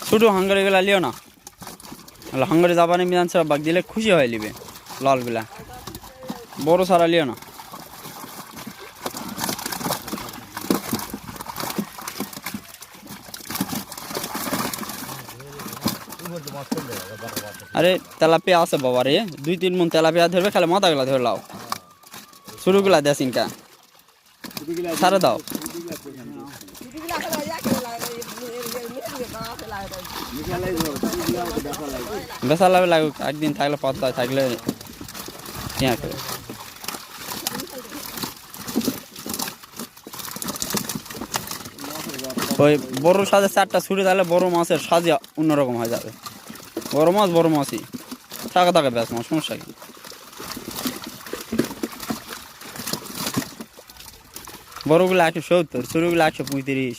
ছোটো হাঙ্গারিগুলা লিও না, হাঙ্গারি জাপানি মিজান ছাড়া বাগ দিলে খুশি হয়ে নিবে। লালগুলা বড় সারা লিও না। আরে তেলাপিয়া আছে বাবা রে, 2-3 মন তেলাপিয়া ধরবে, খালি মাথাগুলা ধরে লাও। শুরুগুলা দেশিনকা সারা দাও। বেসা লাভে লাগুক, একদিন থাকলে পাতা থাকলে টিয়া করে। ওই বড় সাজে 4টা ছুটি তাহলে বড় মাছের সাজে অন্যরকম হয়ে যাবে। বড় মাছই থাকা থাকে ব্যাস, মাছ সমস্যা কি। বড়গুলো 170, ছোটগুলো 135।